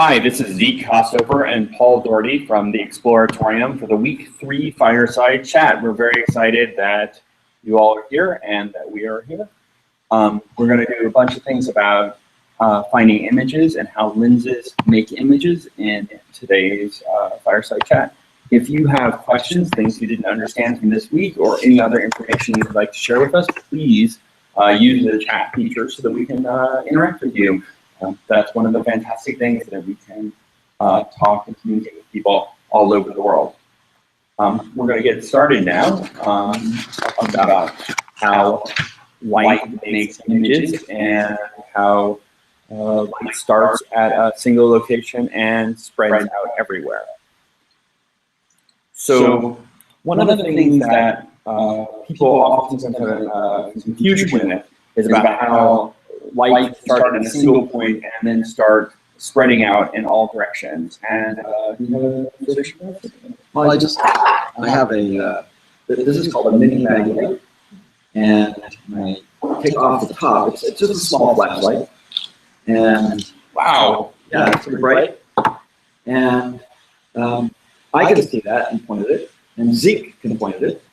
Hi, this is Zeke Costover and Paul Doherty from the Exploratorium for the Week 3 Fireside Chat. We're very excited that you all are here and that we are here. We're going to do a bunch of things about finding images and how lenses make images in today's Fireside Chat. If you have questions, things you didn't understand from this week, or any other information you'd like to share with us, please use the chat feature so that we can interact with you. That's one of the fantastic things, that we can talk and communicate with people all over the world. We're going to get started now about how light makes images and how light starts at a single location and spreads out everywhere. So one of the things that people often have confusion with is about how light start at a single point and then start spreading out in all directions. And well, I have a this is called a mini magnifying, and I take off the top. It's just a small flashlight, and wow, yeah, it's pretty bright. And I can see that and point at it, and Zeke can point at it,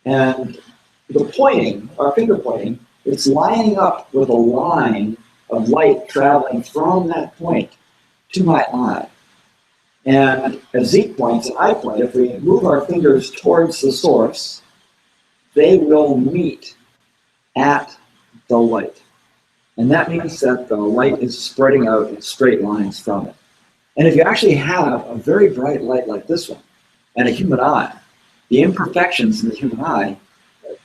and the pointing, our finger pointing, it's lining up with a line of light traveling from that point to my eye. And as Zeke points and I point, if we move our fingers towards the source, they will meet at the light. And that means that the light is spreading out in straight lines from it. And if you actually have a very bright light like this one and a human eye, the imperfections in the human eye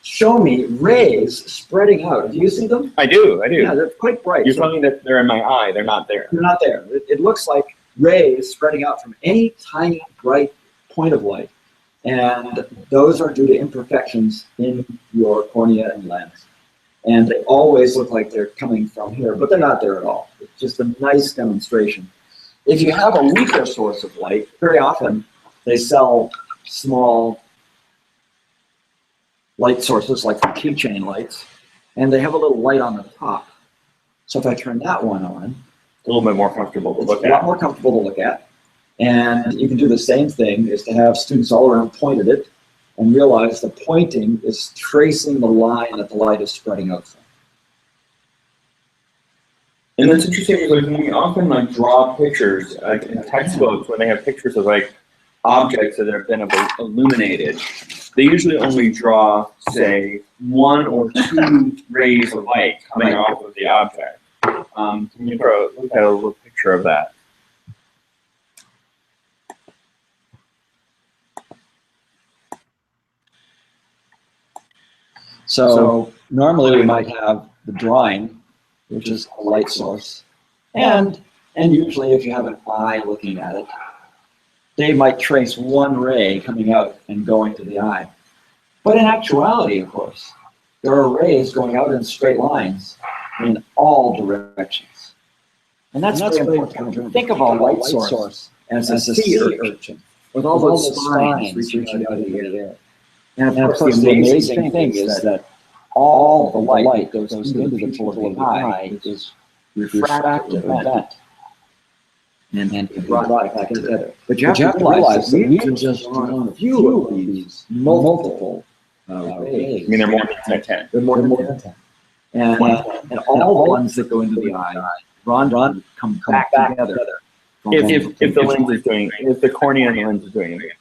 show me rays spreading out. Do you see them? I do. Yeah, they're quite bright. You're telling me that they're in my eye. They're not there. They're not there. It looks like rays spreading out from any tiny bright point of light. And those are due to imperfections in your cornea and lens. And they always look like they're coming from here, but they're not there at all. It's just a nice demonstration. If you have a weaker source of light, very often they sell small light sources like the keychain lights, and they have a little light on the top. So if I turn that one on, a little bit more comfortable to look at. A lot more comfortable to look at. And you can do the same thing, is to have students all around point at it and realize the pointing is tracing the line that the light is spreading out from. And that's interesting because when we often draw pictures in textbooks, when they have pictures of objects that have been illuminated, they usually only draw, say, 1 or 2 rays of light coming off of the object. Can you look at a little picture of that? So normally we might have the drawing, which is a light source, and usually if you have an eye looking at it, they might trace 1 ray coming out and going to the eye. But in actuality, of course, there are rays going out in straight lines in all directions. And that's very important. Think of a light source as a sea urchin with all those spines reaching out of the air. And of course, the amazing thing is that all the light goes into the field of the eye is refractive event. And brought back together. But you have to realize that we've just drawn a few of these multiple rays. I mean, they're more than 10. They're more than 10. And all the ones that go into the eye, run, come back together. If the lens is doing, if the cornea and the lens is doing it.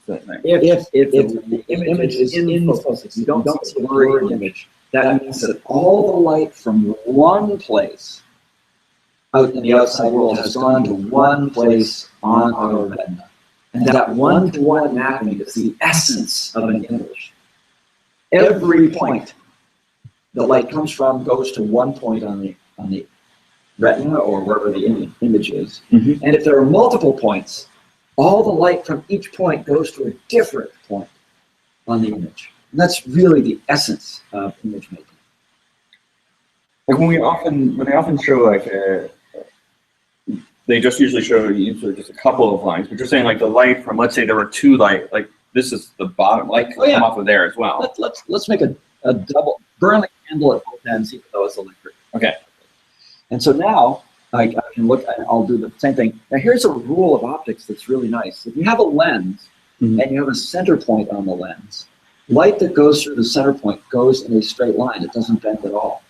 If the image is in focus, you don't see a blurry image, that means that all the light from one place out in the outside world has gone to one place on our retina. And that one-to-one mapping is the essence of an image. Every point the light comes from goes to one point on the retina or wherever the image is. Mm-hmm. And if there are multiple points, all the light from each point goes to a different point on the image. And that's really the essence of image making. Like when they often show they just usually show you just a couple of lines, but you're saying the light from, let's say there were 2 light, this is the bottom light come off of there as well. Let's make a double, burn the candle at both ends, even though it's electric. Okay. And so now I can look, and I'll do the same thing. Now here's a rule of optics that's really nice. If you have a lens and you have a center point on the lens, light that goes through the center point goes in a straight line. It doesn't bend at all.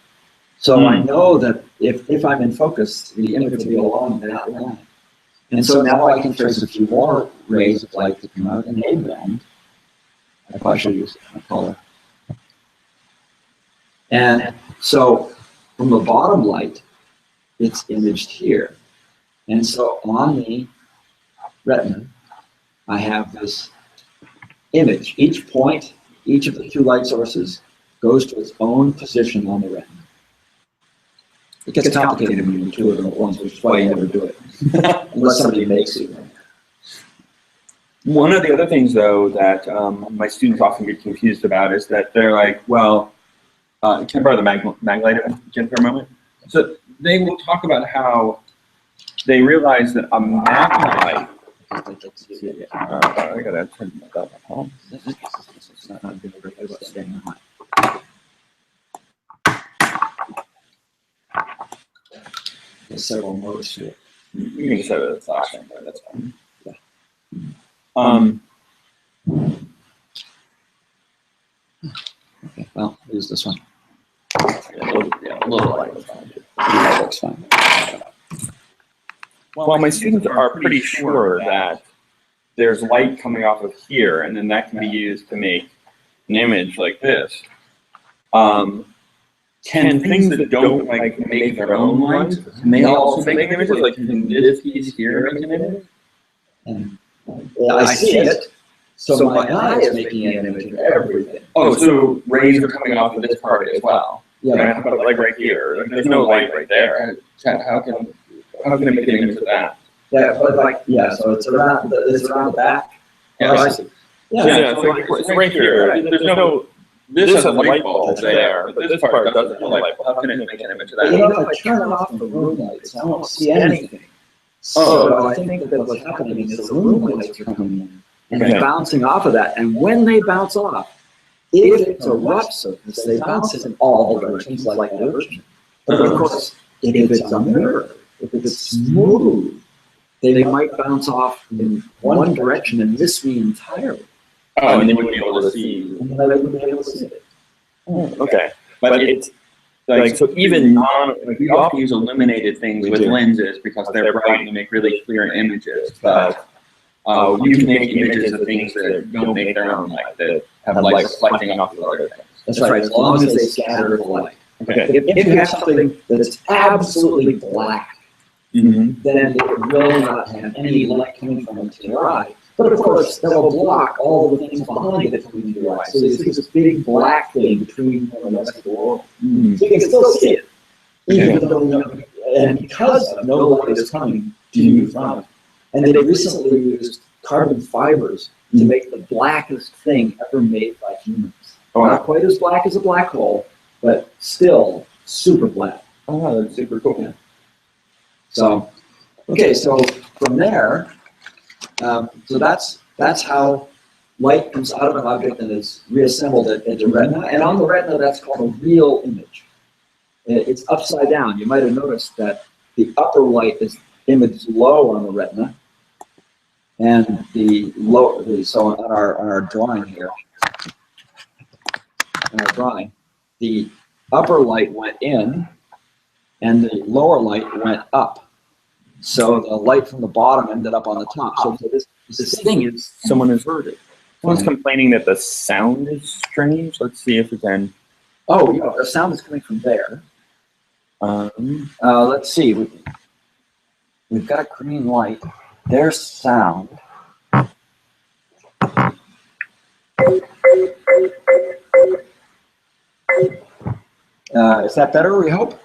So I know that if I'm in focus, the image will be along that line. And so now I can trace a few more rays of light that come out, and they bend. I probably should use a color. And so from the bottom light, it's imaged here. And so on the retina, I have this image. Each point, each of the two light sources goes to its own position on the retina. It gets complicated when you do two of them at once, which is why you never do it, unless somebody makes you. One of the other things, though, that my students often get confused about is that they're like, well, can I borrow the mag light again for a moment? So they will talk about how they realize that a mag light. I gotta turn that up. There's several modes to it. You can set it as flashing, but that's fine. Yeah. Okay, well, use this one. A little light. That looks fine. Well, my students are pretty sure that there's light coming off of here, and then that can be used to make an image like this. Can things that don't like make their own light, can they also make images? Like can this piece here make an image? Well, I see it, so my eye is making an image of everything. Oh, so rays are coming off of this part as well. Yeah. Right? How about like right here? Like, there's no light right there. How can I make an image of that? Yeah, but like, yeah, so it's around the back. Yeah, I see. Yeah, so right here. There's no. This has a light bulb there, but this part doesn't have a light bulb. How can it make an image of that? You know, if I turn off the room lights, I won't see anything. So I think that what's happening is the room lights are coming in, and they're bouncing off of that. And when they bounce off, if it's a rough surface, they bounce in all directions like that ocean. But of course, if it's a mirror, if it's smooth, they might bounce off in one direction and miss me entirely. Oh, and then you wouldn't be able to see. And then I wouldn't be able to see it. Okay, but it's like so even we often use illuminated things with lenses because they're bright and make really clear images. But you can make images of things that don't make their own light, that have light reflecting off of other things. That's right, as long as they scatter the light. Okay. If you have something that's absolutely black, then it will not have any light coming from it to your eye. But of course, that will block all the things behind it between your eyes. So there's this big black thing between the rest of the world. So you can still see it, even though, and because no light is coming to you from it. And they recently used carbon fibers to make the blackest thing ever made by humans. Not quite as black as a black hole, but still super black. Oh, that's super cool. Yeah. So, okay, so from there, so that's how light comes out of an object and is reassembled at the retina. And on the retina, that's called a real image. It's upside down. You might have noticed that the upper light is imaged low on the retina, and the low. So on our drawing here, the upper light went in, and the lower light went up. So the light from the bottom ended up on the top. So this thing is someone inverted. Someone's complaining that the sound is strange. Let's see if we can. Oh, yeah, the sound is coming from there. Let's see. We've got a green light. There's sound. Is that better, we hope?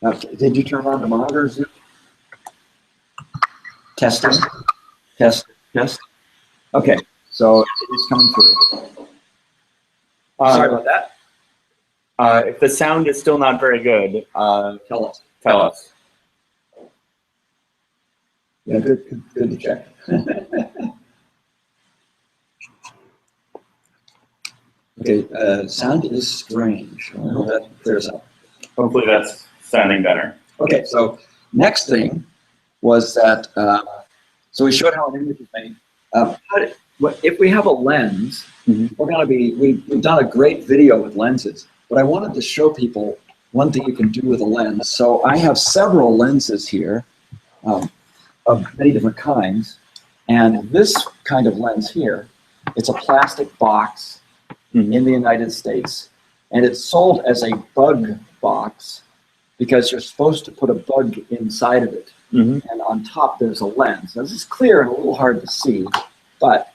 Okay. Did you turn on the monitors? Testing. Test. Okay, so it's coming through. Sorry about that. If the sound is still not very good, Tell us. tell us. Yeah, good to check. Okay, sound is strange. I hope that clears up. Hopefully that's sounding better. Okay, so next thing was that, so we showed how an image is made. If we have a lens, we've done a great video with lenses, but I wanted to show people one thing you can do with a lens. So I have several lenses here of many different kinds. And this kind of lens here, it's a plastic box in the United States. And it's sold as a bug box because you're supposed to put a bug inside of it. And on top there's a lens. Now, this is clear and a little hard to see, but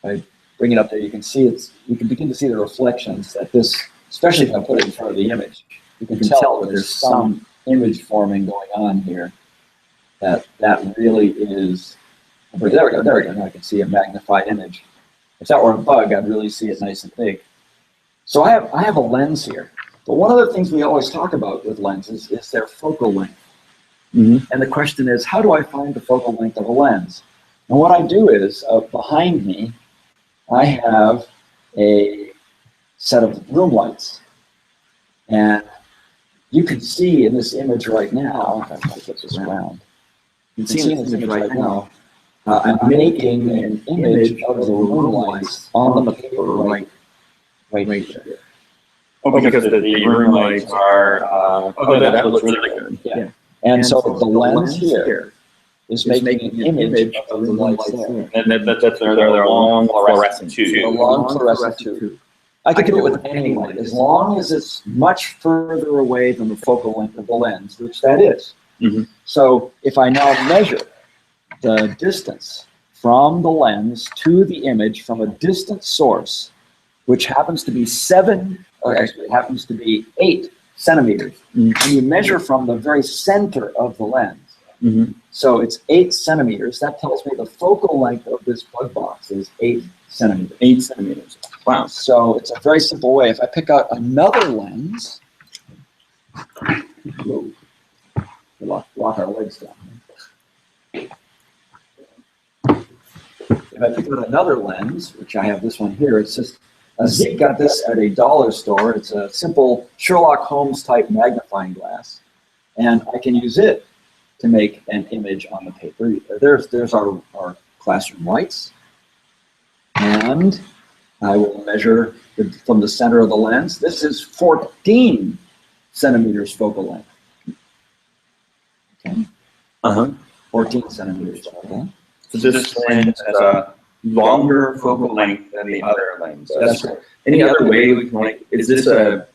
I bring it up there, you can see you can begin to see the reflections that this, especially if I put it in front of the image, you can tell that there's some image forming going on here that really is, there we go, now I can see a magnified image. If that were a bug, I'd really see it nice and big. So I have a lens here, but one of the things we always talk about with lenses is their focal length. And the question is, how do I find the focal length of a lens? And what I do is, behind me, I have a set of room lights. And you can see in this image right now, if I flip this around, you can see in this image right now, I'm making an image of the room lights on the paper right here. Oh, because the room lights are, that looks really good. Yeah. And so the lens here is making an image of the room lights there. And that's their long fluorescent tube. A long fluorescent tube. I can do it with any light, as long as it's much further away than the focal length of the lens, which that is. So if I now measure the distance from the lens to the image from a distant source, which happens to be 8 centimeters, and you measure from the very center of the lens. So it's 8 centimeters. That tells me the focal length of this bug box is 8 centimeters. 8 centimeters. Wow. So it's a very simple way. If I pick out another lens, whoa, lock our legs down. If I pick out another lens, which I have this one here, it's just, Zeke got this at a dollar store. It's a simple Sherlock Holmes type magnifying glass. And I can use it to make an image on the paper. There's our classroom lights. And I will measure from the center of the lens. This is 14 centimeters focal length. Okay. 14 centimeters. Okay. So this lens has a longer focal length than the other lens. That's right. Any other way we can, like, is there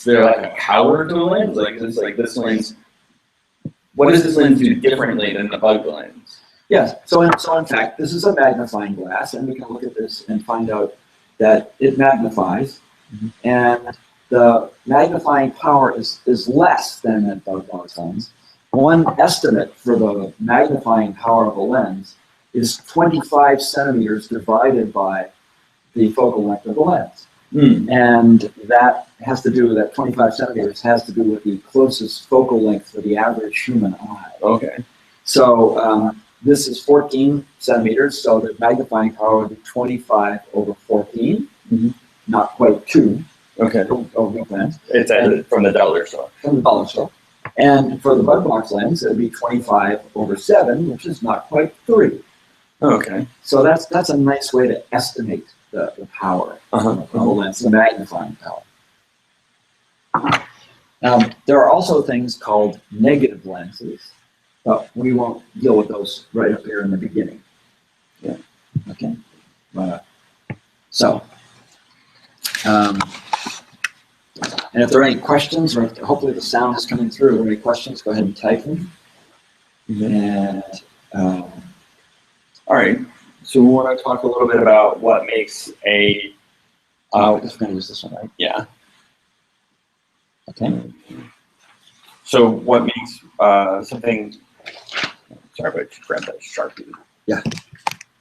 like a power to a lens? Like, is this lens, what does this lens do differently than the bug lens? Yes, so in fact, this is a magnifying glass, and we can look at this and find out that it magnifies, and the magnifying power is less than that bug box lens. One estimate for the magnifying power of a lens is 25 centimeters divided by the focal length of the lens. And that has to do with that 25 centimeters has to do with the closest focal length for the average human eye. Okay. So this is 14 centimeters, so the magnifying power would be 25 over 14, not quite 2. Okay. It's from the dollar store. From the dollar store. And for the bug box lens, it would be 25 over 7, which is not quite 3. Okay. So that's a nice way to estimate the power of the lens, the magnifying power. There are also things called negative lenses, but we won't deal with those right up here in the beginning. Yeah. Okay. And if there are any questions, or hopefully the sound is coming through, if there are any questions, go ahead and type them. And all right. So we want to talk a little bit about what makes a. We're going to use this one, right? Yeah. Okay. So what makes something? Sorry, but grab that Sharpie. Yeah.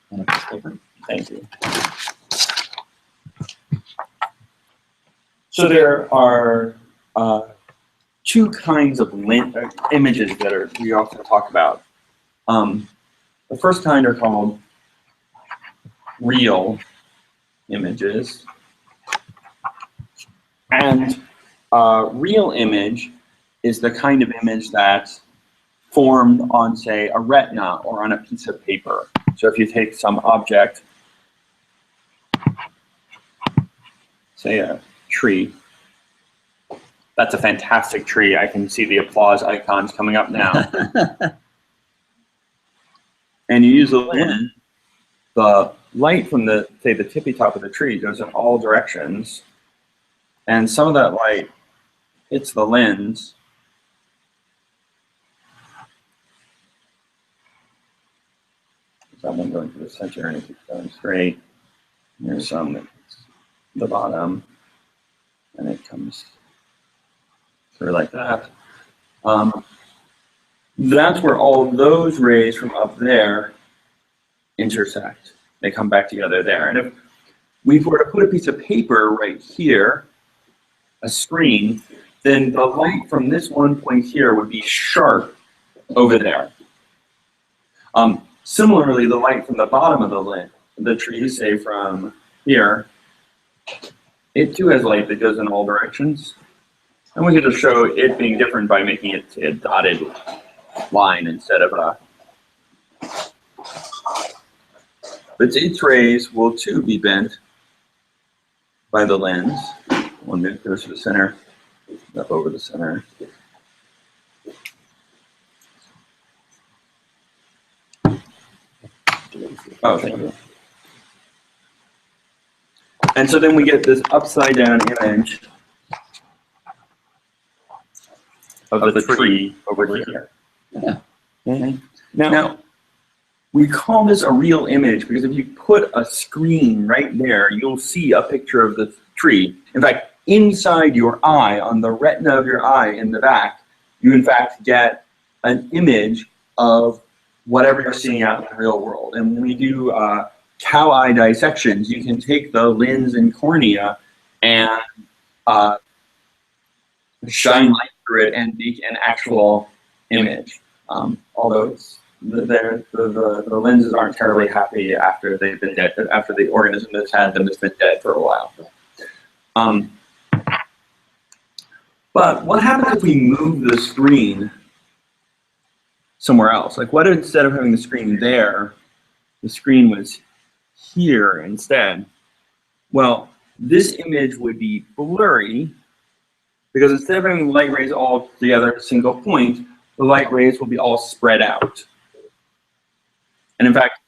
And a piece of paper. Thank you. So there are two kinds of images that we often talk about. The first kind are called real images. And real image is the kind of image that's formed on, say, a retina or on a piece of paper. So if you take some object, say a tree, that's a fantastic tree. I can see the applause icons coming up now. And you use a lens, the light from the, say, the tippy top of the tree goes in all directions. And some of that light hits the lens. Some one going to the center and it keeps going straight. There's some that's the bottom, and it comes through like that. That's where all those rays from up there intersect. They come back together there. And if we were to put a piece of paper right here, a screen, then the light from this one point here would be sharp over there. Similarly, the light from the bottom of the tree, say from here, it too has light that goes in all directions. And we could just show it being different by making it a dotted line instead of a. But its rays will too be bent by the lens. One that goes to the center, up over the center. Oh, thank you. And so then we get this upside down image of the tree over here. Yeah. Okay. Now, we call this a real image because if you put a screen right there, you'll see a picture of the tree. In fact, inside your eye, on the retina of your eye in the back, you in fact get an image of whatever you're seeing out in the real world. And when we do cow eye dissections, you can take the lens and cornea and shine light through it and make an actual image. Although the lenses aren't terribly happy after they've been dead, after the organism that's had them has been dead for a while. But what happens if we move the screen somewhere else? Like what if instead of having the screen there, the screen was here instead? Well, this image would be blurry because instead of having light rays all together at a single point, the light rays will be all spread out. And in fact,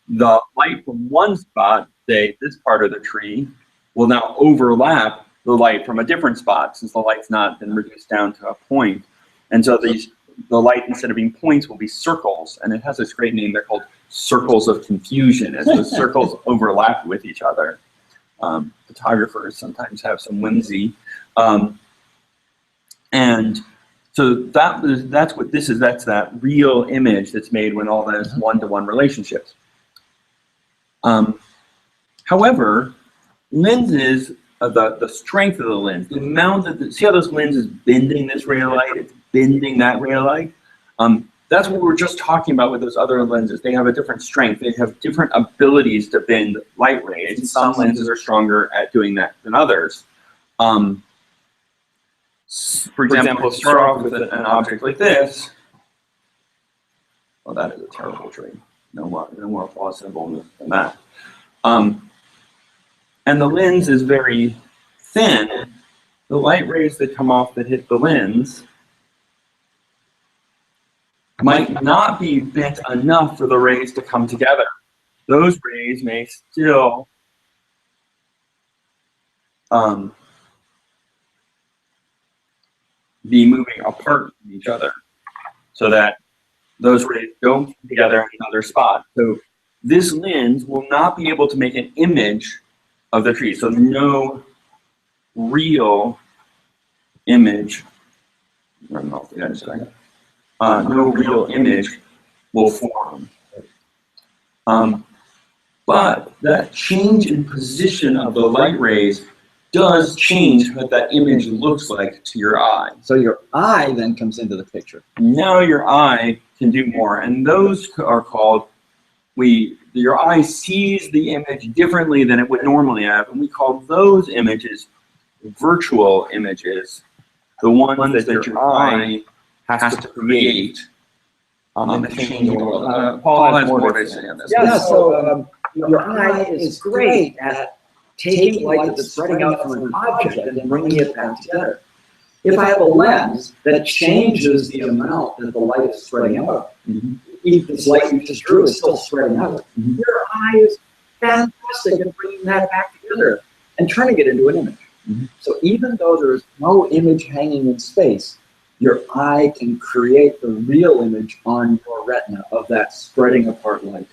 the light from one spot, say this part of the tree, will now overlap the light from a different spot since the light's not been reduced down to a point. And so the light, instead of being points, will be circles. And it has this great name. They're called circles of confusion as the circles overlap with each other. Photographers sometimes have some whimsy. And so that's what this is. That's that real image that's made when all those one-to-one relationships. However, lenses, the strength of the lens, the amount that, see how this lens is bending this ray of light, it's bending that ray of light? That's what we were just talking about with those other lenses. They have a different strength. They have different abilities to bend light rays. And some lenses are stronger at doing that than others. For example, if you start off with an object like this, well, that is a terrible tree. No more applause symbol than that. And the lens is very thin. The light rays that come off that hit the lens might not be bent enough for the rays to come together. Those rays may still be moving apart from each other so that those rays don't come together in another spot. So this lens will not be able to make an image of the tree. So no real image, no real image will form. But that change in position of the light rays does change what that image looks like to your eye. So your eye then comes into the picture. Now your eye can do more, and those are called, your eye sees the image differently than it would normally have, and we call those images virtual images. the ones that your eye has to create and change the world. Paul has more to say on this. Yeah, so your eye is great at taking light that's spreading out from an object and bringing it back together. If I have a lens that changes the amount that the light is spreading out, even this light you just drew is still spreading out, your eye is fantastic at bringing that back together and turning it into an image. So even though there's no image hanging in space, your eye can create the real image on your retina of that spreading apart light.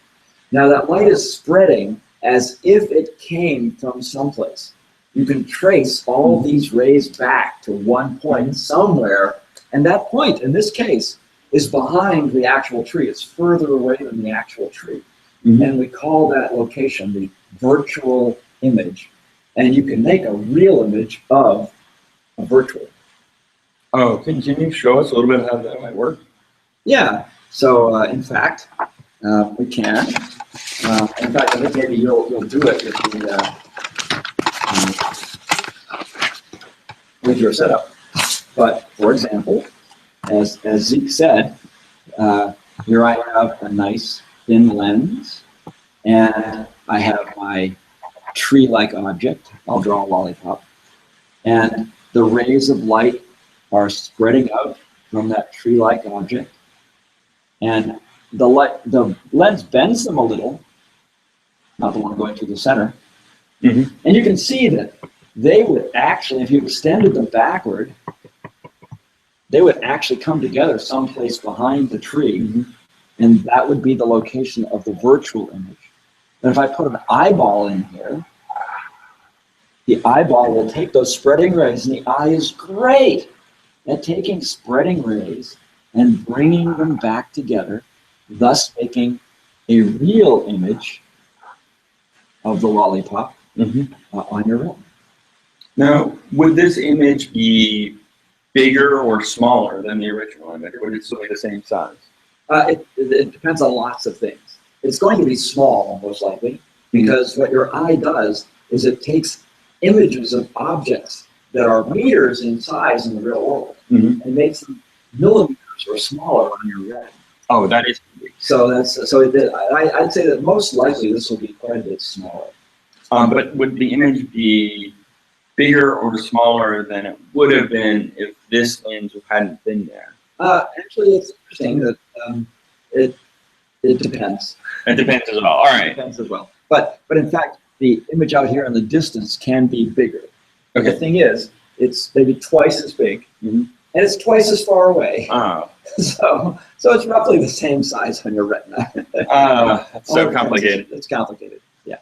Now that light is spreading as if it came from someplace. You can trace all these rays back to one point somewhere, and that point, in this case, is behind the actual tree. It's further away than the actual tree. And we call that location the virtual image. And you can make a real image of a virtual. Oh, can you show us a little bit of how that might work? Yeah, so in fact, we can. In fact, I think maybe you'll do it with your setup. But for example, as Zeke said, here I have a nice thin lens, and I have my tree-like object. I'll draw a lollipop, and the rays of light are spreading out from that tree-like object, and the lens bends them a little, not the one going through the center, and you can see that they would actually, if you extended them backward, they would actually come together someplace behind the tree, and that would be the location of the virtual image. And if I put an eyeball in here, the eyeball will take those spreading rays, and the eye is great at taking spreading rays and bringing them back together, thus making a real image of the lollipop on your retina. Now, would this image be bigger or smaller than the original image, or would it still be the same size? It depends on lots of things. It's going to be small, most likely, because what your eye does is it takes images of objects that are meters in size in the real world and makes them millimeters or smaller on your retina. Oh, that is big. So I'd say that most likely this will be quite a bit smaller. But would the image be bigger or smaller than it would have been if this lens hadn't been there? Actually, it's interesting that it depends. It depends as well. All right. It depends as well. But in fact, the image out here in the distance can be bigger. Okay. The thing is, it's maybe twice as big, and it's twice as far away. Oh. So it's roughly the same size on your retina. That's so complicated. It's complicated. Yeah.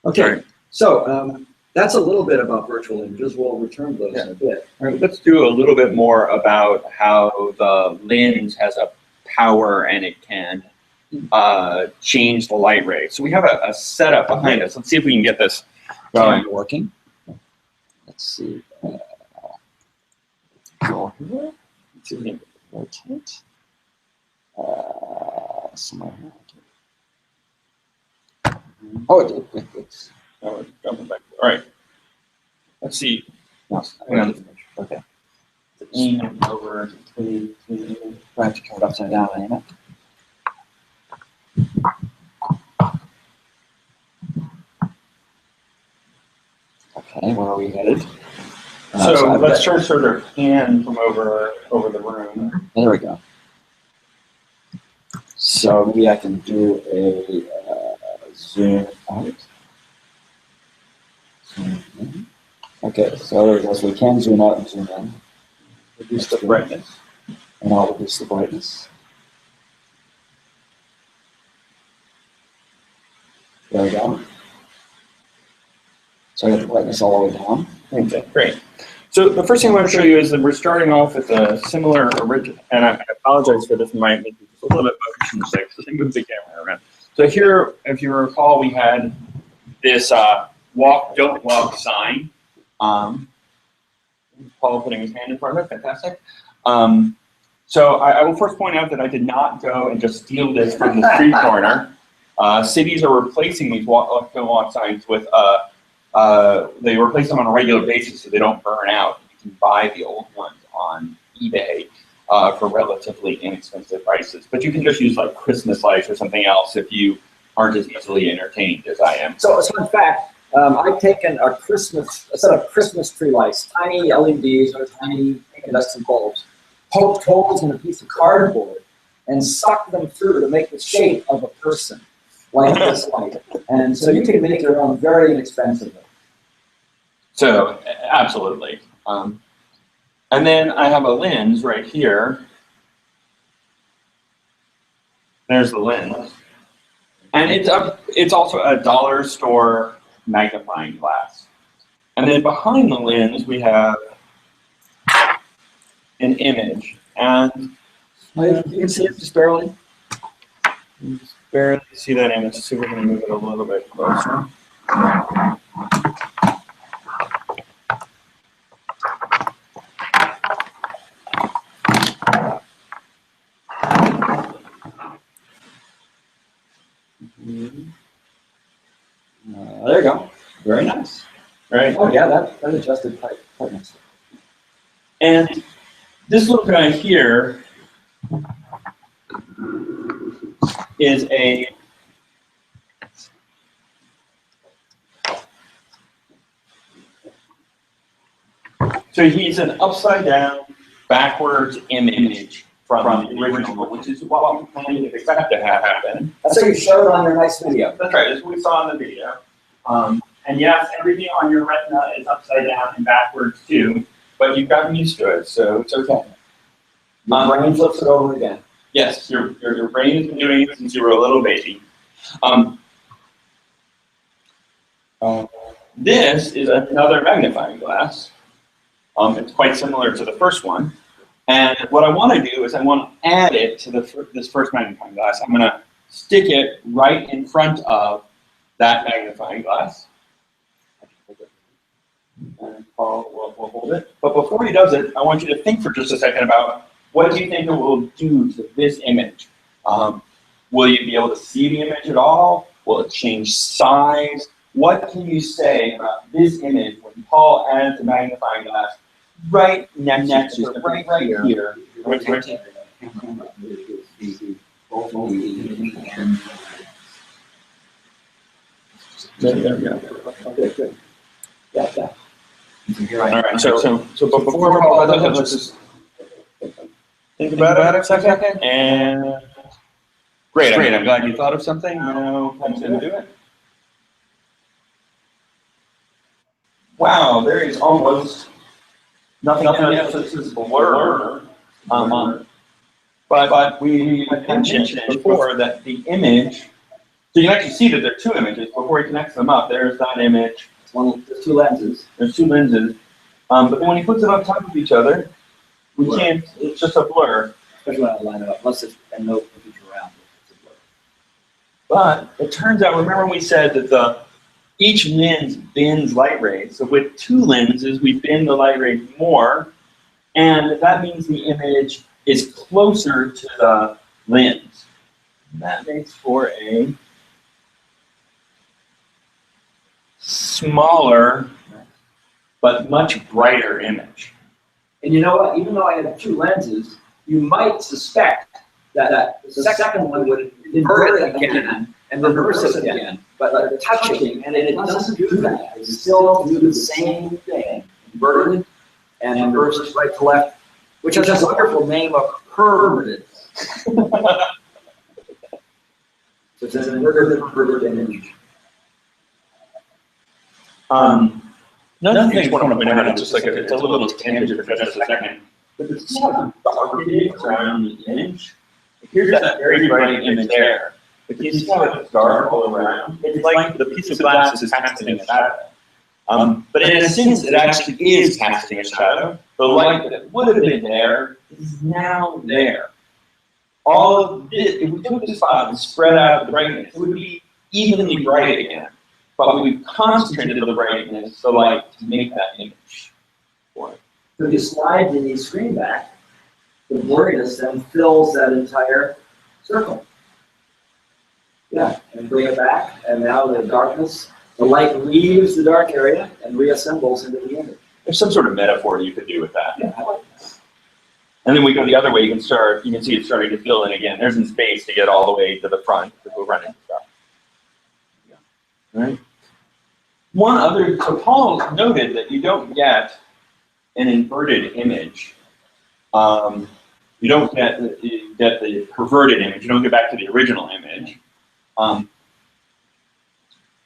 Okay. Sorry. So that's a little bit about virtual images. We'll return to those in a bit. All right, let's do a little bit more about how the lens has a power and it can change the light ray. So we have a setup behind us. Let's see if we can get this going. Working. Let's see. Go here. Let's see if we can rotate. Somewhere here. Oh, it's. Oh, it's jumping back. All right. Let's see. No, Hang on. okay. Aim it over. We have to turn it upside down, aim it. Okay, where are we headed? So let's try to sort of pan from over the room. There we go. So maybe I can do a zoom out. Zoom in. Okay, so there we go. So we can zoom out and zoom in. Reduce the brightness. And I'll reduce the brightness. There we go. So I got the brightness all the way down. Okay, great. So the first thing I want to show you is that we're starting off with a similar original, and I apologize for this, might make it just a little bit motion sick, so let me move the camera around. So here, if you recall, we had this walk, don't walk sign. Paul putting his hand in front of it, fantastic. So I will first point out that I did not go and just steal this from the street corner. Cities are replacing these don't walk signs with they replace them on a regular basis so they don't burn out. You can buy the old ones on eBay for relatively inexpensive prices. But you can just use like Christmas lights or something else if you aren't as easily entertained as I am. So in fact, I've taken a set of Christmas tree lights, tiny LEDs or tiny incandescent bulbs, poked holes in a piece of cardboard, and sucked them through to make the shape of a person, like this light. And so you can make your own very inexpensively. So absolutely. And then I have a lens right here. There's the lens. And it's also a dollar store magnifying glass. And then behind the lens, we have an image. And You can see it just barely. you just barely see that image. So we're going to move it a little bit closer. There you go. Very nice. Right? Oh yeah, that adjusted quite nicely. And this little guy here is a so he's an upside down, backwards image from the original, which is what we kind of expect to happen. That's what you showed on your nice video. That's right, that's what we saw in the video. And yes, everything on your retina is upside down and backwards too, but you've gotten used to it, so it's okay. Your brain flips it over again. Yes, your brain has been doing it since you were a little baby. This is another magnifying glass. It's quite similar to the first one. And what I want to do is I want to add it to this first magnifying glass. I'm going to stick it right in front of that magnifying glass. And Paul will hold it. But before he does it, I want you to think for just a second about what do you think it will do to this image? Will you be able to see the image at all? Will it change size? What can you say about this image when Paul adds the magnifying glass right next to it, right here? There we go. Okay, good. Yeah. All right. So before Paul does it, let's just think about it for a second. And great. I'm glad you thought of something. Now I'm going to do it. Wow, there is almost nothing else. This is blur. But we had mentioned before that the image, so you can actually see that there are two images. Before he connects them up, there's that image. There's two lenses. There's two lenses. But then when he puts it on top of each other, we can't, it's just a blur. Especially when I line it up, unless it's a note if it's around. It's a blur. But it turns out, remember we said that each lens bends light rays. So with two lenses, we bend the light rays more, and that means the image is closer to the lens. And that makes for a smaller, but much brighter image. And you know what? Even though I have two lenses, you might suspect that the second one would invert it again and reverse it again. But the touching, and it doesn't do that. It still do the same thing. Inverted and reversed right to left, which has a wonderful name of perverted. So it's an inverted image. Another thing I want to point out, just like it's a little tangent for just a second, but it's not darkening around the image. Here's that very bright image there. But you see how it's dark all around? It's like the piece of glass is casting a shadow. But in a sense, it actually is casting a shadow. The light that would have been there is now there. All of this, if we took this spot and spread out the brightness, it would be evenly bright again. But we've concentrated the brightness, the light, to make that image for it. So if you slide the screen back, the blurriness then fills that entire circle. Yeah, and bring it back, and now the darkness, the light leaves the dark area and reassembles into the image. There's some sort of metaphor you could do with that. Yeah, I like that. And then we go the other way, you can see it starting to fill in again. There's some space to get all the way to the front because we'll run into stuff. Yeah. Right? So Paul noted that you don't get an inverted image. You don't get the perverted image. You don't get back to the original image. But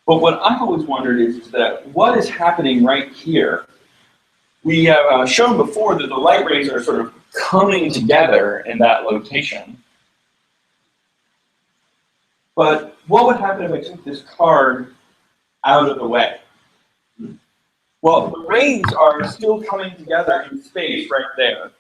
what I've always wondered is that what is happening right here? We have shown before that the light rays are sort of coming together in that location. But what would happen if I took this card out of the way? Well, the rays are still coming together in space right there. It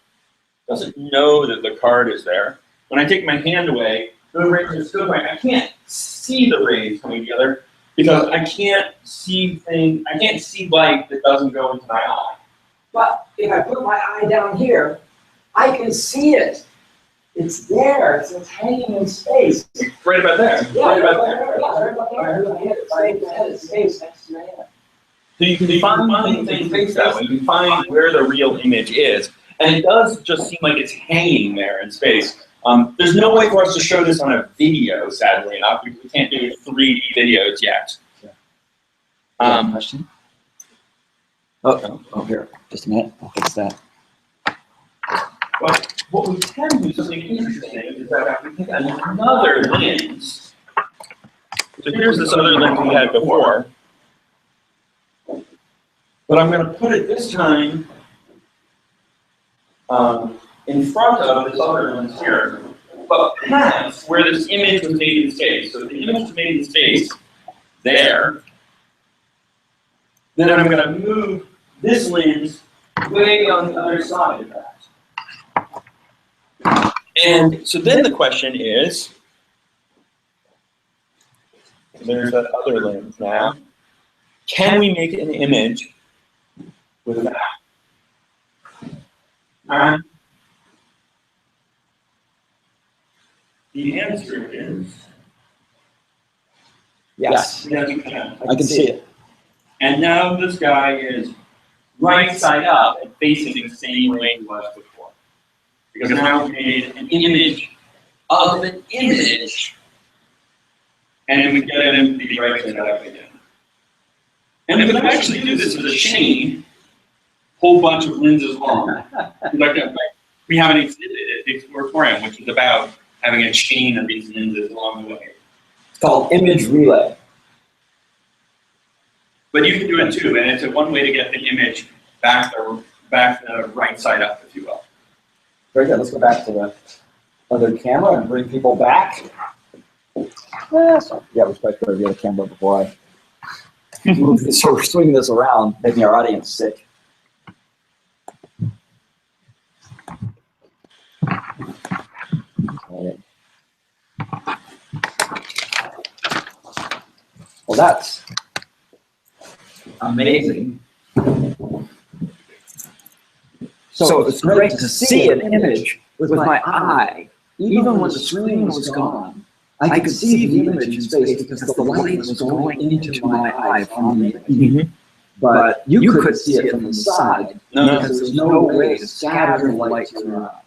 doesn't know that the card is there. When I take my hand away, the rays are still going. I can't see the rays coming together because I can't see light that doesn't go into my eye. But if I put my eye down here, I can see it. It's there. It's hanging in space. Right about there. Yeah, right about there. Yeah, right about there. It's right in space next to my head. So you can find things face that way. You can find where the real image is. And it does just seem like it's hanging there in space. There's no way for us to show this on a video, sadly enough. We can't do 3D videos yet. Question? Oh, here. Just a minute. I'll fix that. But what we can do, something interesting, is that we take another lens. So here's this other lens we had before. But I'm going to put it this time in front of this other lens here, but past where this image was made in space. So the image was made in space there. Then I'm going to move this lens way on the other side of that. And so then the question is, there's that other lens now. Can we make an image with that? The answer is Yes. yes, we can. I can see it. And now this guy is right side up and facing the same way he was before. Because now we made an image of an image, and we get him to be right side up again. And we can actually do this with a chain, whole bunch of lenses long. We have an exhibit at the Exploratorium, which is about having a chain of these lenses along the way. It's called image relay. But you can do it too, and it's one way to get the image back the right side up, if you will. Very good. Let's go back to the other camera and bring people back. So, yeah, we're supposed to go to the other camera before I move this. So we're swinging this around, making our audience sick. Well, that's amazing. So it's great to see an image with my eye. Even when the screen was gone, I could see the image in space because the light was going into my eye from the image. But you couldn't see it from the side because there's no way to scatter the light to your eye.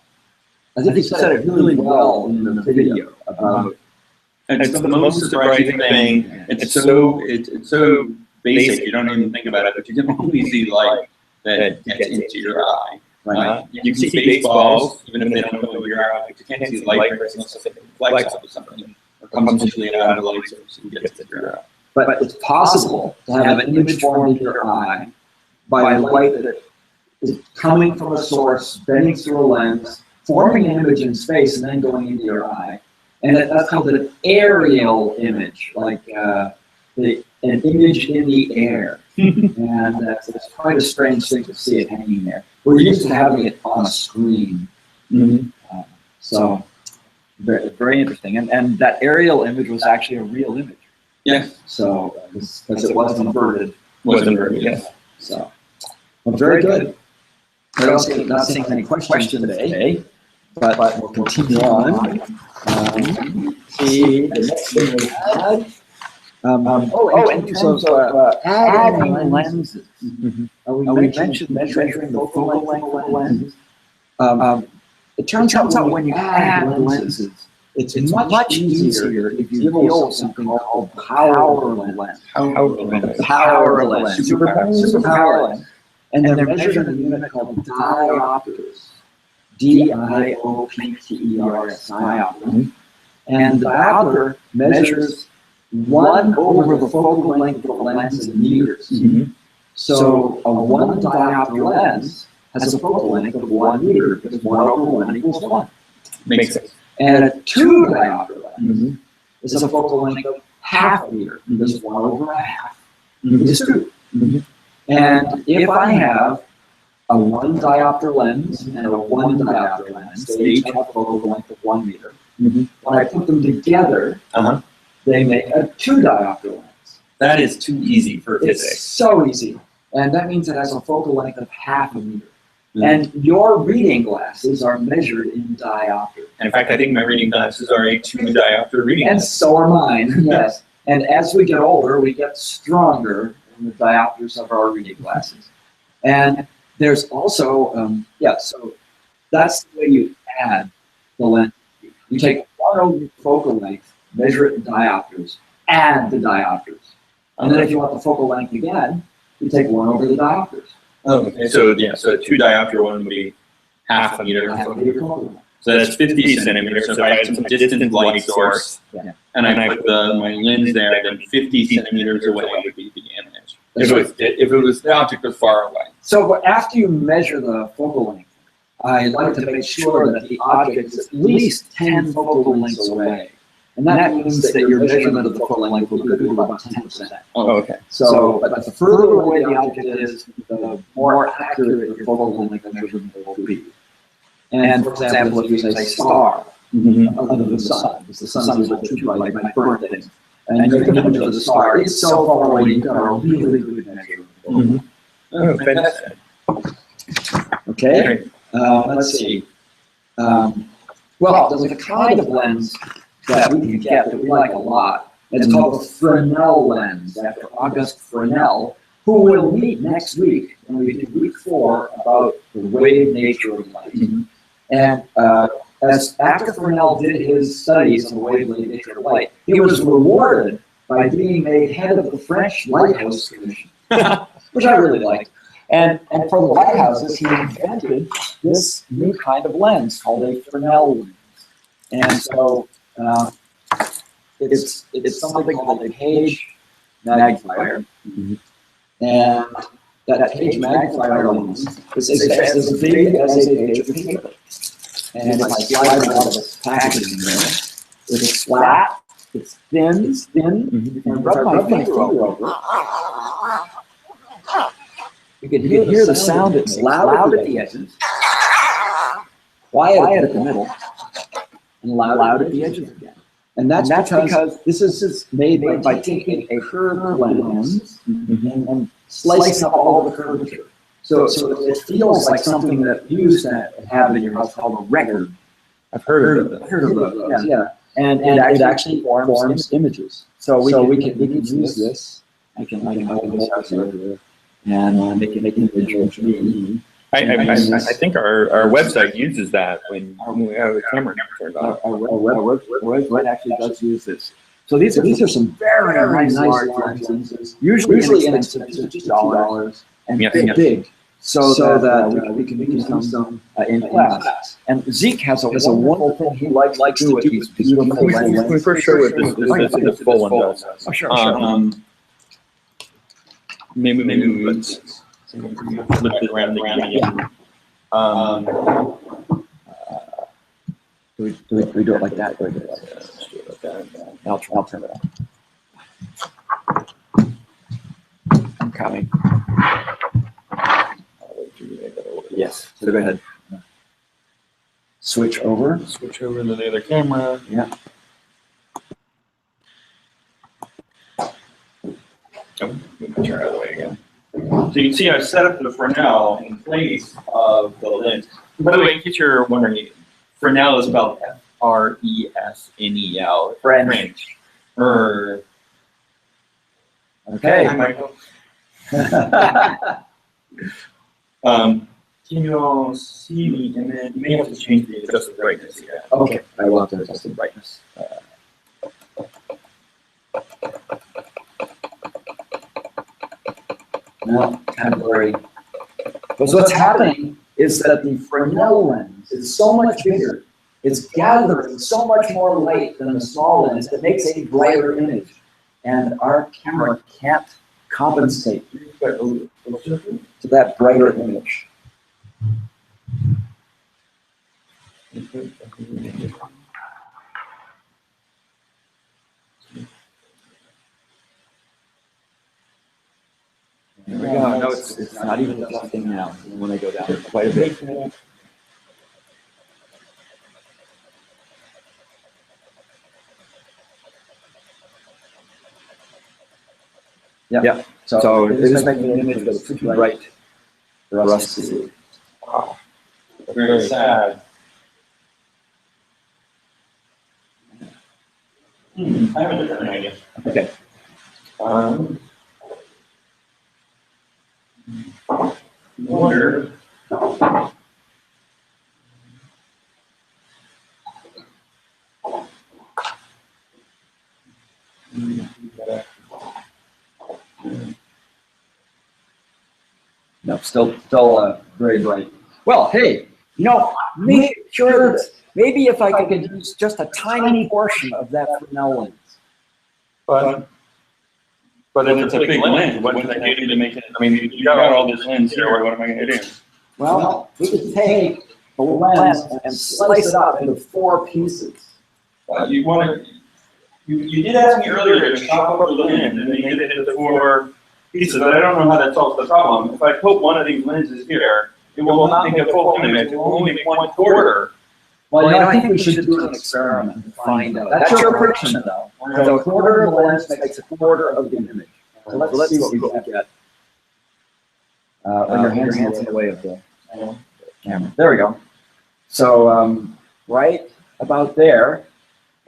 I think you said it really well in the video about. It's the most surprising thing. It's so basic. You don't even think about it, but you can only see light that gets into your eye. Right. You can see baseballs, even if they don't go into your eye. But you can't see light unless it reflects off of something or comes usually out of the light source and gets into your eye. But it's possible to have an image formed in your eye by light that is coming from a source, bending through a lens, forming an image in space, and then going into your eye. And that's called an aerial image, like an image in the air. And it's quite a strange thing to see it hanging there. We're used to having it on a screen. So very, very interesting. And that aerial image was actually a real image. Yes. So, because it wasn't inverted. Wasn't inverted, yes. So, well, very good. I don't see not seeing any questions today, but we'll continue on. See, the next thing we had. In terms of adding lenses. we mentioned measuring the focal length of the lens. It turns out when you add lenses, it's much easier if you deal with something called power lens. Power lens. Super power lens. And they're measured in a unit called diopters. diopters. Diopter. And the diopter measures 1 over the focal length of the lens in meters. So a 1 diopter lens has a focal length of 1 meter, because 1 over 1 equals 1. Makes sense. And a 2 diopter lens is a focal length of half a meter, because 1 over a half is 2. And if I have a 1 diopter lens and a 1 diopter lens, they each have a focal length of 1 meter. When I put them together, they make a 2 diopter lens. That is too easy for It's physics. so easy. And that means it has a focal length of half a meter. And your reading glasses are measured in diopter. And in fact, I think my reading glasses are a 2 diopter reading And glass. so are mine, yes. And as we get older, we get stronger in the diopters of our reading glasses. And there's also, so that's the way you add the lens. You take 1 over focal length, measure it in diopters, add the diopters. And then if you want the focal length again, you take 1 over the diopters. Oh, okay. So a 2 diopter one would be half a meter. Half a meter focal length. So that's 50 centimeters. So if I had some distant light source and I put my lens there, then 50 centimeters away would be the image. If it was the object was far away. So after you measure the focal length, I like to make sure that the object is at least 10 focal lengths away. And that means that your measurement of the focal length will be about 10%. Oh, okay. So, but the further away the object is, the more accurate your focal length measurement will be. And for example, if you say star, other than the sun, because the sun is too bright, it might burn things. And you can image of the star, it's so far away, you've got a really good measurement. Oh, fantastic. Okay, let's see. Well, there's a kind of lens that we can get that we like a lot. It's called the Fresnel lens, after Auguste Fresnel, who will meet next week when we do week 4 about the wave nature of light. And as after Fresnel did his studies on the wavelength nature of light, he was rewarded by being made head of the French Lighthouse Commission, which I really liked. And for the lighthouses, he invented this new kind of lens called a Fresnel lens. And so it's something called a page magnifier. And that page magnifier lens is as big as a page of paper. And if I slide it out of this packaging there, it's flat, it's thin, and rub my finger over it. You can hear the sound. It's loud at the edges, quiet at the middle, and loud at the edges again. And that's because this is made by taking a curved lens and slicing up all the curvature. So it feels like something that you used to have in your house called a record. I've heard of it. Heard of those, yeah. And it actually forms images. So we can use this. I can open this up here and make an image of me. I think our website uses that when we have the camera turned on. Our website actually does use this. So these are some very nice large lenses, usually inexpensive, just $2, and big, so that we can use them in class. And Zeke has a wonderful thing he likes to do with these beautiful lenses. Can we first show what this full one does? Oh, sure. Maybe let's flip it around again. Do we do it like that? I'll turn it on. I'm coming. Yes, so go ahead. Switch over. Switch over to the other camera. Yeah. Oh, we can turn it out of the way again. So you can see I've set up the Fresnel in place of the lens. By the way, in case you're wondering, Fresnel is spelled Fresnel. French. Okay. Hi, Michael. Can you all see the image? You may have to change the adjusted brightness again. Okay, I will have to adjust the brightness. No, kind of blurry. But what's happening is that the Fresnel lens is so much bigger. It's gathering so much more light than the small lens. It makes a brighter image. And our camera can't compensate to that brighter image. There we go. No, it's not even adjusting now when I go down quite a bit. Yeah. So it is making an image that's too bright for us to see. Wow. Very sad. I have a different idea. Okay. Wonder. No, still very bright. Well, hey, make sure that maybe if I could use just a tiny portion of that Fresnel lens. But it's a big lens. What can I do to make it? I mean, you got all this lens here. What am I going to do? Well, we could take the lens and slice it up into 4 pieces. You want to? You did ask me earlier to chop up the lens and make it into 4 pieces, but I don't know how that solves the problem. If I put one of these lenses here, it will not make a full image. It will only make 1/4. Well, I think we should do an experiment and find out. That's your prediction, though. So a quarter of the lens makes a quarter of the image. So let's see what we get. When your hand's in the way of the camera. There we go. So right about there,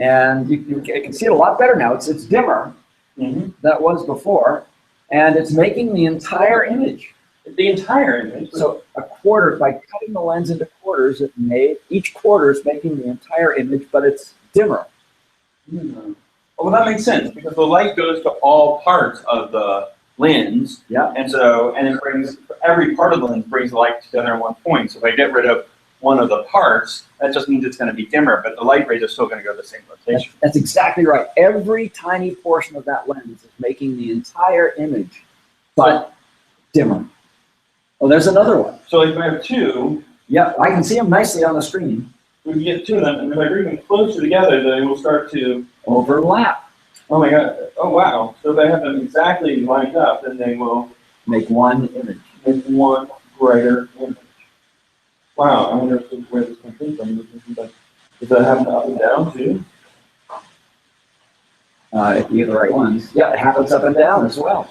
and you can see it a lot better now. It's dimmer than it was before, and it's making the entire image. The entire image. So a quarter, by cutting the lens into quarters, each quarter is making the entire image, but it's dimmer. Well, that makes sense because the light goes to all parts of the lens. Yeah. And it brings every part of the lens brings the light together in one point. So if I get rid of one of the parts, that just means it's going to be dimmer, but the light rays are still going to go to the same location. That's exactly right. Every tiny portion of that lens is making the entire image, but dimmer. Oh, there's another one. So if I have 2, yeah, I can see them nicely on the screen. we can get 2 of them, and if I bring them closer together, they will start to overlap. Oh my God! Oh wow! So if I have them exactly lined up, then they will make one image. Make one brighter image. Wow! I wonder where this comes from. Does that happen up and down too? If you get the right ones. Yeah, it happens up and down as well.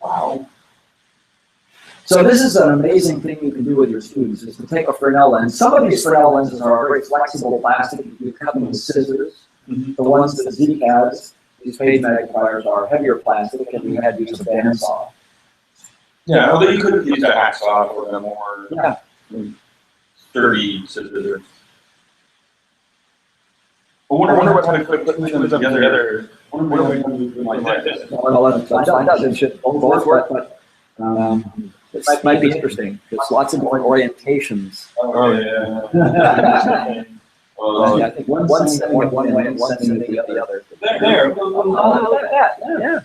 Wow. So this is an amazing thing you can do with your students, is to take a Fresnel lens. Some of these Fresnel lenses are very flexible plastic. You cut them with scissors. The ones that Zeke has, these page magnifiers, are heavier plastic, and you had to use a bandsaw. Yeah, although you could use a hacksaw or a more sturdy scissors. I wonder what kind of put them together. What are we going to do like this? Well, let's find out. They should both work, but this might be interesting. There's lots of different orientations. Oh, yeah. I think one's sending it one way and one's sending it the other. There. Oh, like that. Yeah.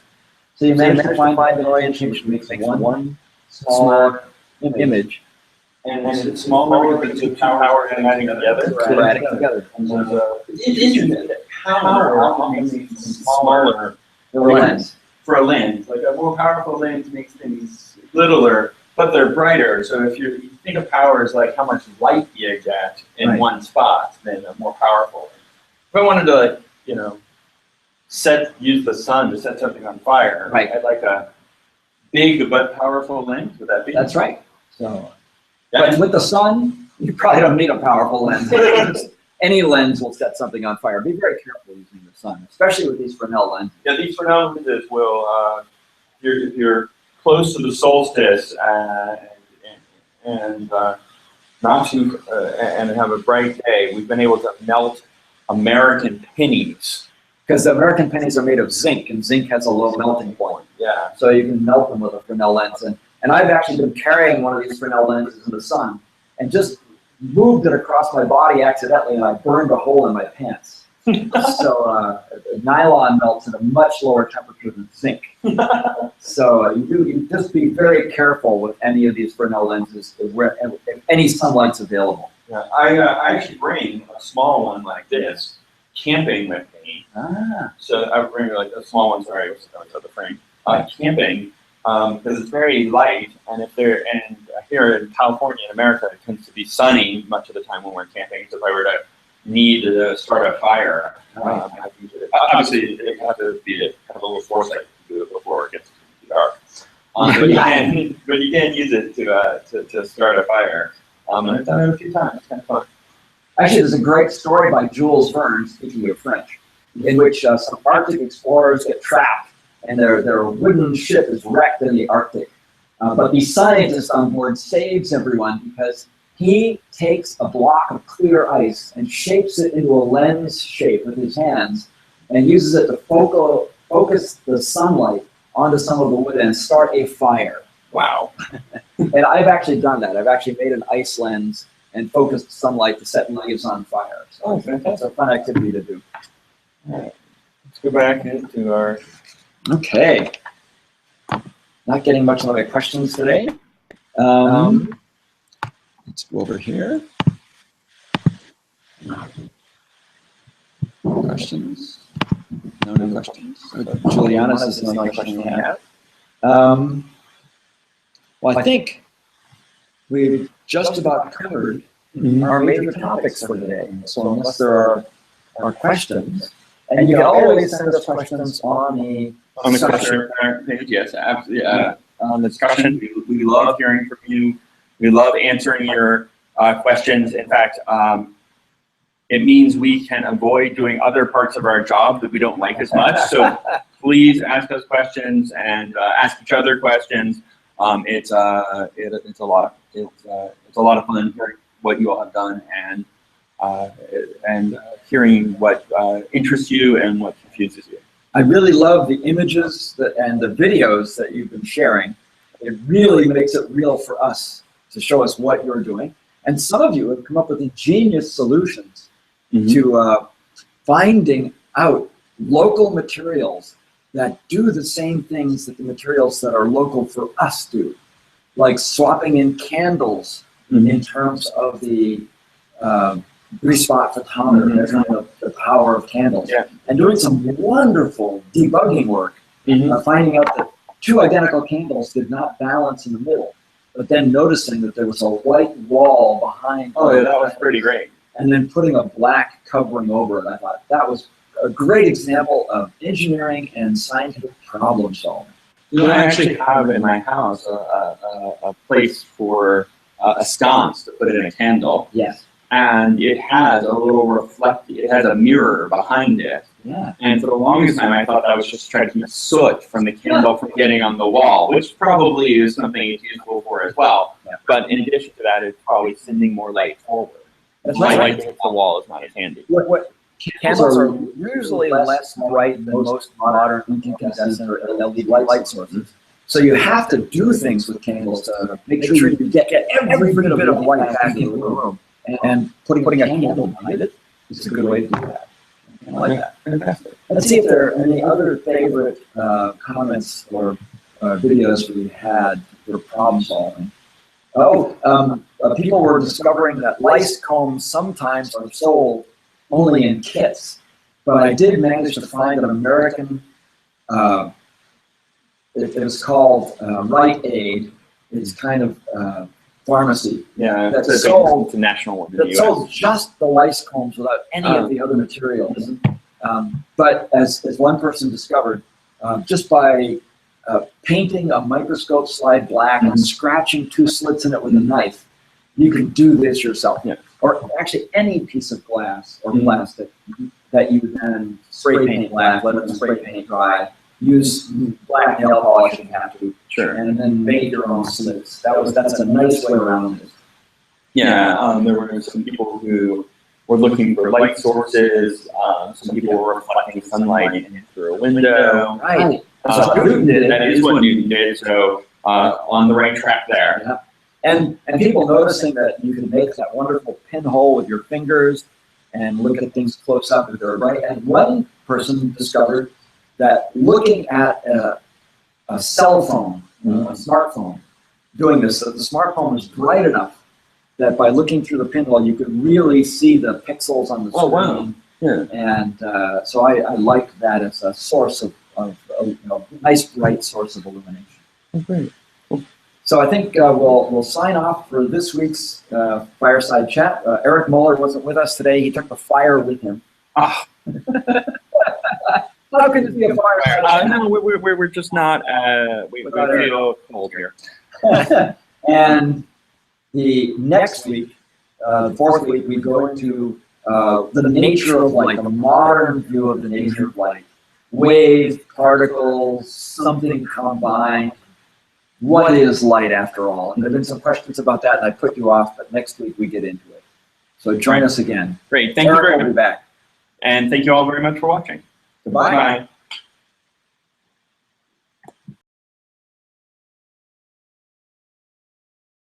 So you managed to find an orientation that makes one small image. And it's smaller with the 2 powers and adding together. We're adding together. It's interesting that power often makes it smaller for a lens. Like a more powerful lens makes things littler, but they're brighter. So if you think of power as like how much light you get in one spot, then a more powerful. If I wanted to, use the sun to set something on fire, I'd like a big but powerful lens. Would that be? That's right. So, but with the sun, you probably don't need a powerful lens. Any lens will set something on fire. Be very careful using the sun, especially with these Fresnel lenses. Yeah, these Fresnel lenses will, if you're close to the solstice, and and have a bright day, we've been able to melt American pennies. Because the American pennies are made of zinc, and zinc has a low melting point. Yeah. So you can melt them with a Fresnel lens. And I've actually been carrying one of these Fresnel lenses in the sun and just moved it across my body accidentally, and I burned a hole in my pants. So nylon melts at a much lower temperature than zinc. So you just be very careful with any of these Fresnel lenses if any sunlight's available. Yeah. I actually bring a small one like this camping with me. So I bring like a small one. Sorry, I was out the frame. Camping because it's very light, and here in California, in America, it tends to be sunny much of the time when we're camping. So if I were to need to start a fire, obviously it has to be have a little foresight to do it before it gets too dark. But you can use it to start a fire. And I've done it a few times. It's kind of fun. Actually, there's a great story by Jules Verne, speaking of French, in which some Arctic explorers get trapped and their wooden ship is wrecked in the Arctic. But the scientist on board saves everyone because he takes a block of clear ice and shapes it into a lens shape with his hands and uses it to focus the sunlight onto some of the wood and start a fire. Wow. And I've actually done that. I've actually made an ice lens and focused sunlight to set leaves on fire. So that's a fun activity to do. All right. Let's go back into our... Okay. Not getting much of my questions today. Let's go over here. Questions? No questions. Juliana says there's no question we have. Well, I think we've just about covered our major topics for today. So unless there are questions, and you can always send us questions on the question page. Yes, absolutely. On the discussion, we love hearing from you. We love answering your questions. In fact, it means we can avoid doing other parts of our job that we don't like as much. So please ask us questions and ask each other questions. It's a lot of fun hearing what you all have done and hearing what interests you and what confuses you. I really love the images and the videos that you've been sharing. It really makes it real for us to show us what you're doing. And some of you have come up with ingenious solutions to finding out local materials that do the same things that the materials that are local for us do, like swapping in candles in terms of the three-spot photometer, measuring the power of candles, and doing some wonderful debugging work, finding out that two identical candles did not balance in the middle, but then noticing that there was a white wall behind. Oh, yeah, that was pretty great. And then putting a black covering over it. I thought that was a great example of engineering and scientific problem solving. You know, I actually have in my house a place for a sconce to put in a candle. Yes. And it has a little it has a mirror behind it. Yeah. And for the longest time, I thought that was just trying to keep soot from the candle from getting on the wall, which probably is something it's useful for as well. Yeah. But in addition to that, it's probably sending more light forward. That's Light right. against the wall is not as handy. What candles are usually less bright than most modern incandescent or LED light sources. So you have to do things with candles to make sure you get every bit of light back into the room. And putting a candle behind it is a good way to do that. I like that. Fantastic. Let's see if there are any other favorite comments or videos we had for problem solving. People were discovering that lice combs sometimes are sold only in kits, but I did manage to find an American, it was called Rite Aid. It's kind of pharmacy. Yeah, that's sold, it's a national one in the that US. sold just the lice combs without any of the other materials. But as one person discovered, just by painting a microscope slide black and scratching 2 slits in it with a knife, you can do this yourself. Yeah. Or actually any piece of glass or plastic that you then spray paint black, let it spray paint dry, use black nail polish if you have to, Sure. and then make your own slits. That's a nice way around it. Yeah, there were some people who were looking for light sources. Some people were reflecting sunlight in through a window. Right. That's what Newton did. That is what Newton did. So on the right track there. Yeah. And people noticing that you can make that wonderful pinhole with your fingers and look at things close up if they're right. And one person discovered that looking at a cell phone, a smartphone, doing this, the smartphone is bright enough that by looking through the pinhole, you could really see the pixels on the screen. Oh, wow. Yeah. And so I like that as a source of nice bright source of illumination. Oh, great. So I think we'll sign off for this week's fireside chat. Eric Muller wasn't with us today. He took the fire with him. Ah. How can it be a fireside? No, we're just not. We feel cold here. And the next week, the fourth week, we go into the nature of light, the modern view of the nature of light. Wave, particles, something combined. What is light after all? And there have been some questions about that, and I put you off, but next week we get into it. So join us again. Great. Thank you very Eric will much. be back. And thank you all very much for watching. Goodbye. Bye.